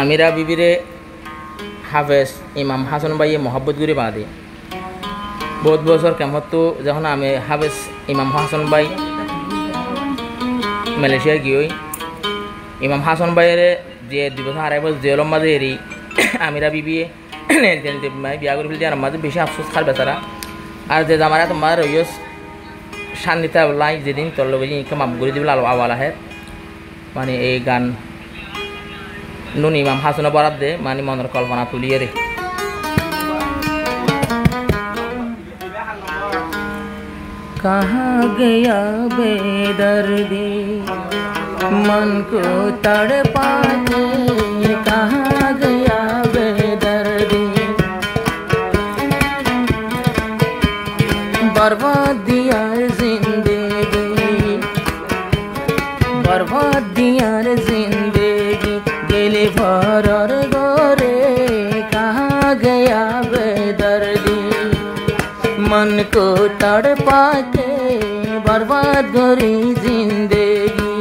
আমিরা বিবিরে হাফেজ ইমাম হাসান ভাইয়ে মহব্বত করে বাঁধে বহুত বছর কেমন তো যখন আমি হাফেজ ইমাম হাসান ভাই মালয়েশিয়া গিয়ে ইমাম হাসান ভাইয়ের যে 2 বছর 2.5 বছর জেলের মাঝে এরি আমিরা বিবিয়ে বিয়া করে ফেলতে আর মাঝে বেশি আফসোস খার বেচারা আর যে আমার তোমার রইস শান্তিতে লাই যেদিন তোর লোক মাপ করে দিবি আলো আওয়াল আহে মানে এই গান নুন ইমাম হাসান বরাদ দে মানে মনের কল্পনা তুলিয়ে রে कहाँ गया बेदर्दी मन को तड़पा के कहाँ गया बेदर्दी बर्बाद दिया जिंदगी बर्बाद दिया जिंदगी गेले भर गोरे कहाँ गया बेदर्दी मन को तड़पा के बर्बाद करी जिंदगी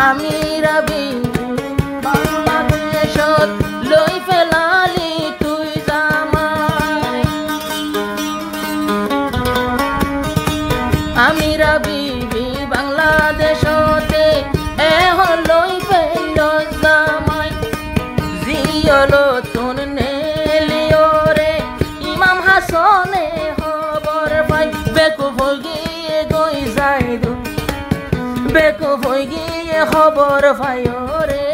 आमिरा बिबি বাংলাদেশত লই ফেলালি তুই জামাই আমিরা বিবি বাংলাদেশতে এখন লই পেল জামাই জিয়লো তুন নেলিও রে ইমাম হাসনে খবর পাই বেকুফ হই গিয়ে গই যাইদু বেকুফ হই গিয়ে খবর পাই রে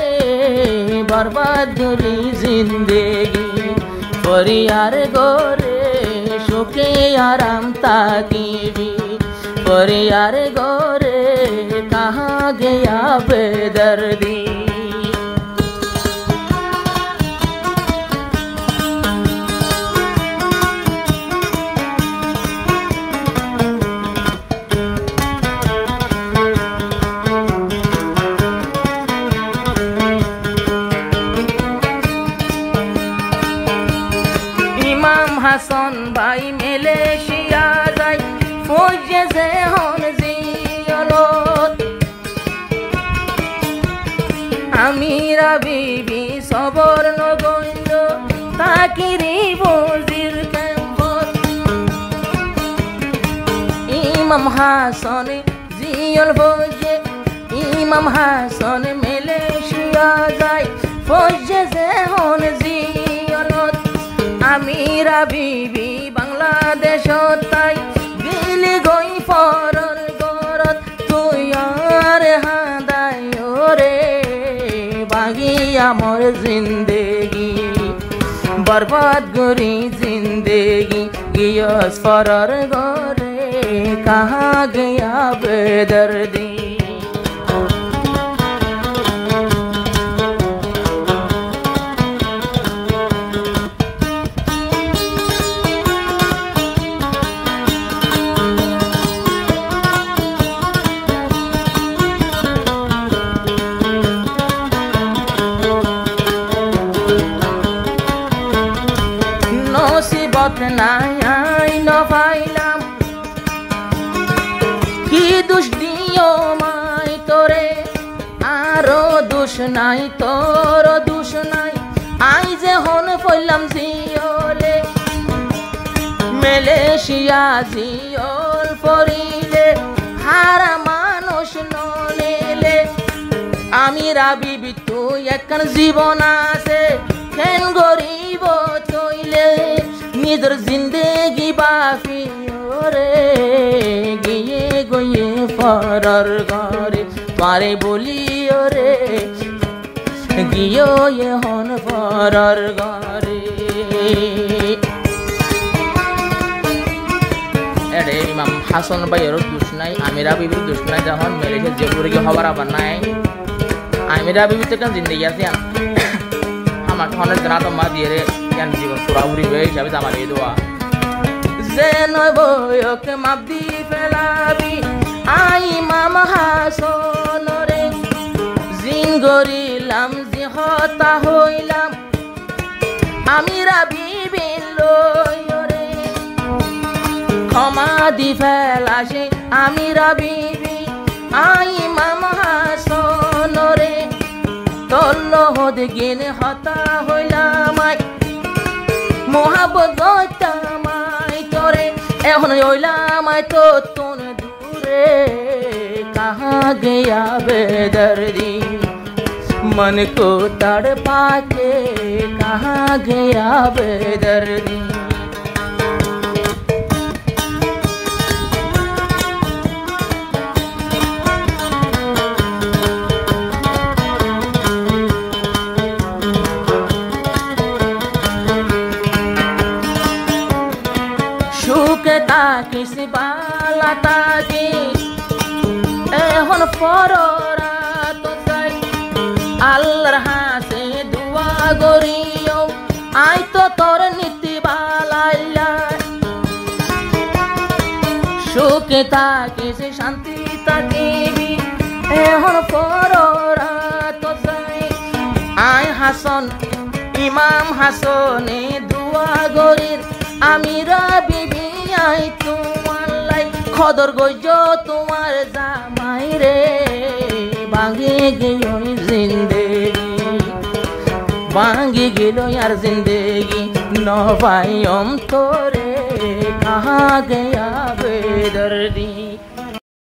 বরবাদ করি জিন্দেগি পরিয়ার গোরে সুখে আরাম তাকিবি परियार गोरे कहाँ गया बेदर्दी इमाम हासन भाई मालয়েশিয়া যায় ফৌজে যে হন জিয়লত আমিরা বিবি সবর নগঞ্জ তাকিরি বজির কেম্পত ইমাম হাসন জিয়ল ফৌজে ইমাম হাসন মালয়েশিয়া যায় ফৌজে যে হন জিয়লত আমিরা বিবি বাংলাদেশত তাই গিলি গই ফরর গরত তুই আর হাদাই রে বাগি আমার জিন্দেগি বরবাদ করি জিন্দেগি গিয়স ফরর গরে কাহা গয়া বেদর্দি নসিবত নাই আইন পাইলাম কি দোষ দিও মাই তোরে আরো দোষ নাই তোর দোষ নাই আই যে হন পইলাম জিয়লে মালয়েশিয়া জিয়ল পরিলে হারা মানুষ নলেলে আমিরা বিবি তুই একখান জীবন আছে কেন গরিব চইলে নিজের জিন্দেগি বাফি রে গিয়ে গিয়ে ফরর ঘরে পারে বলি রে গিয়ে হন ফরর ঘরে এরে ইমাম হাসান ভাইয়ের দোষ নাই আমিরা বিবির দোষ নাই যখন মালয়েশিয়া যে করে খবর আবার নাই আমিরা বিবি তো কেন জিন্দেগি আছে আমার অনেক জানা তো মা দিয়ে রে কেন জীবন পুরাপুরি হয়ে হিসাবে জামা দিয়ে দেওয়া যে নয় বয়কে মাপ দি ফেলাবি আই ইমাম হাসন রে জিন গরিলাম জি হতা হইলাম আমিরা বিবি লয়রে ক্ষমা দি ফেলাসে আমিরা বিবি আই ইমাম হাসান রে তল্লহদ গিন হতা হইলাম মোহাব্বত গইতামাই তোরে এখন হইলাম তো তোন দূরে কাহা গয়া বেদর্দি मन को तड़पा के कहाँ गया बेदर्दी শুকতা কিস বালা তাকি এখন ফররা আল্লাহর হাসে দুয়া গরিও আই তো তোর নীতি বালাইলা সুখে থাকিস শান্তি থাকিবি এখন পররা তো যাই আই হাসন ইমাম হাসনে দুয়া গরির আমিরা বিবি আই তোমার লাই খদর গইজ তোমার জামাই রে भांगे गयो जिंदगी भांगे गेलो यार जिंदगी न पायम तोरे कहाँ गया बेदर्दी।